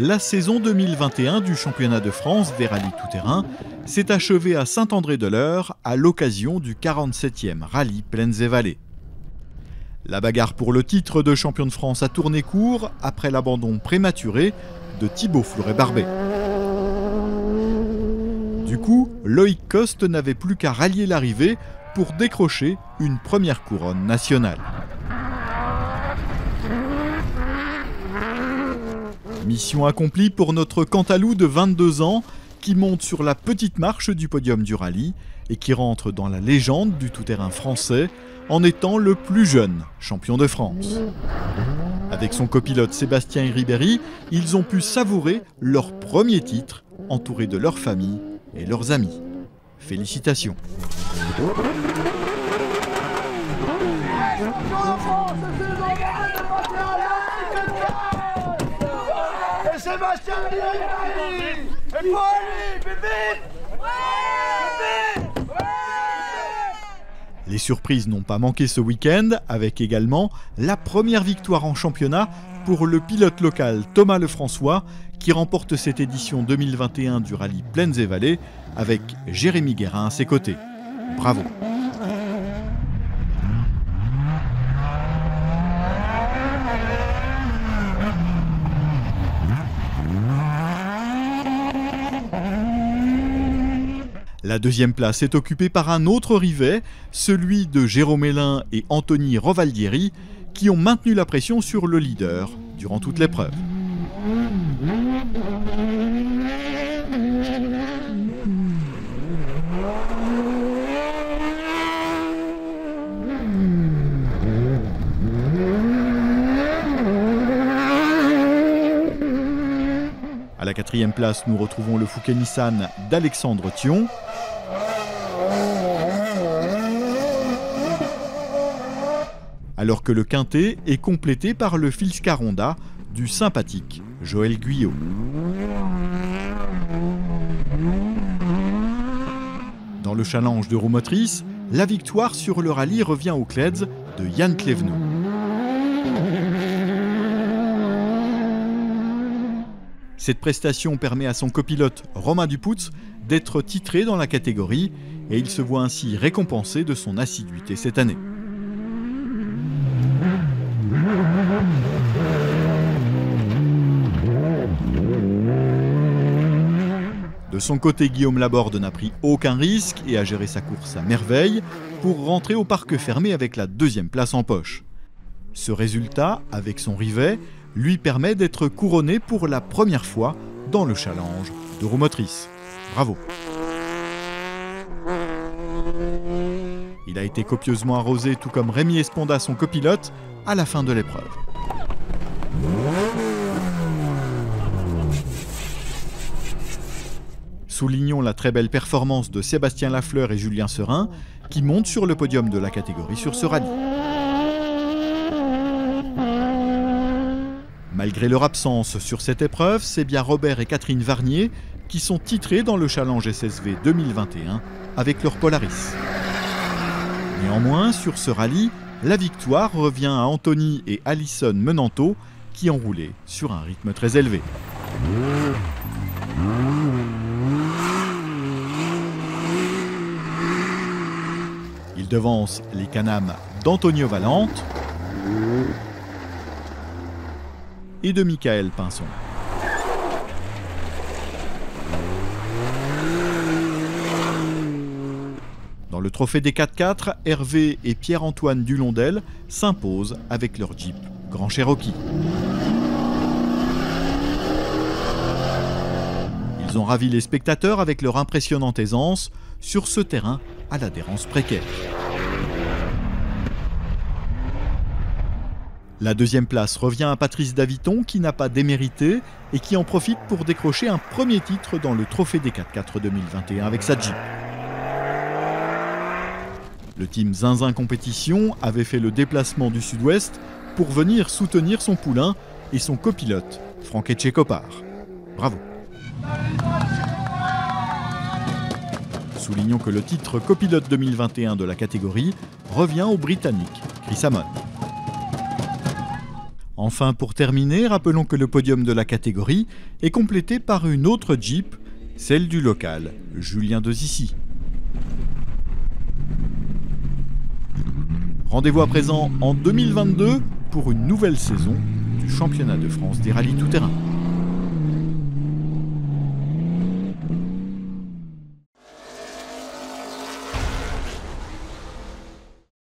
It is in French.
La saison 2021 du championnat de France des rallyes tout-terrain s'est achevée à Saint-André-de-l'Eure à l'occasion du 47e rallye Plaines et Vallées. La bagarre pour le titre de champion de France a tourné court après l'abandon prématuré de Thibaut Fleuret-Barbet. Du coup, Loïc Coste n'avait plus qu'à rallier l'arrivée pour décrocher une première couronne nationale. Mission accomplie pour notre Cantalou de 22 ans qui monte sur la petite marche du podium du rallye et qui rentre dans la légende du tout-terrain français en étant le plus jeune champion de France. Avec son copilote Sébastien Ribéry, ils ont pu savourer leur premier titre entourés de leur famille et leurs amis. Félicitations. Sébastien Ribéry! Et pour lui, vite! Les surprises n'ont pas manqué ce week-end, avec également la première victoire en championnat pour le pilote local Thomas Lefrançois, qui remporte cette édition 2021 du rallye Plaines et Vallées avec Jérémy Guérin à ses côtés. Bravo! La deuxième place est occupée par un autre rivet, celui de Jérôme Hélin et Anthony Rovaldieri, qui ont maintenu la pression sur le leader durant toute l'épreuve. À la quatrième place, nous retrouvons le Fouquet Nissan d'Alexandre Thion. Alors que le quintet est complété par le Filscar Honda du sympathique Joël Guyot. Dans le challenge de roue motrice, la victoire sur le rallye revient au Cleds de Yann Clevenot. Cette prestation permet à son copilote Romain Dupoutz d'être titré dans la catégorie et il se voit ainsi récompensé de son assiduité cette année. De son côté, Guillaume Laborde n'a pris aucun risque et a géré sa course à merveille pour rentrer au parc fermé avec la deuxième place en poche. Ce résultat, avec son rivet, lui permet d'être couronné pour la première fois dans le challenge de roue motrice. Bravo! Il a été copieusement arrosé, tout comme Rémi Esponda, son copilote, à la fin de l'épreuve. Soulignons la très belle performance de Sébastien Lafleur et Julien Serin, qui montent sur le podium de la catégorie sur ce rallye. Malgré leur absence sur cette épreuve, c'est bien Robert et Catherine Varnier qui sont titrés dans le Challenge SSV 2021 avec leur Polaris. Néanmoins, sur ce rallye, la victoire revient à Anthony et Alison Menanto qui ont roulé sur un rythme très élevé. Ils devancent les Can-Am d'Antonio Valente et de Michael Pinson. Dans le trophée des 4x4, Hervé et Pierre-Antoine Dulondel s'imposent avec leur Jeep Grand Cherokee. Ils ont ravi les spectateurs avec leur impressionnante aisance sur ce terrain à l'adhérence précaire. La deuxième place revient à Patrice Daviton qui n'a pas démérité et qui en profite pour décrocher un premier titre dans le trophée des 4x4 2021 avec sa Jeep. Le team Zinzin Compétition avait fait le déplacement du sud-ouest pour venir soutenir son poulain et son copilote, Franck Etchekopar. Bravo! Soulignons que le titre copilote 2021 de la catégorie revient au Britannique Chris Amon. Enfin, pour terminer, rappelons que le podium de la catégorie est complété par une autre Jeep, celle du local, Julien de Zissy. Rendez-vous à présent en 2022 pour une nouvelle saison du championnat de France des rallyes tout-terrain.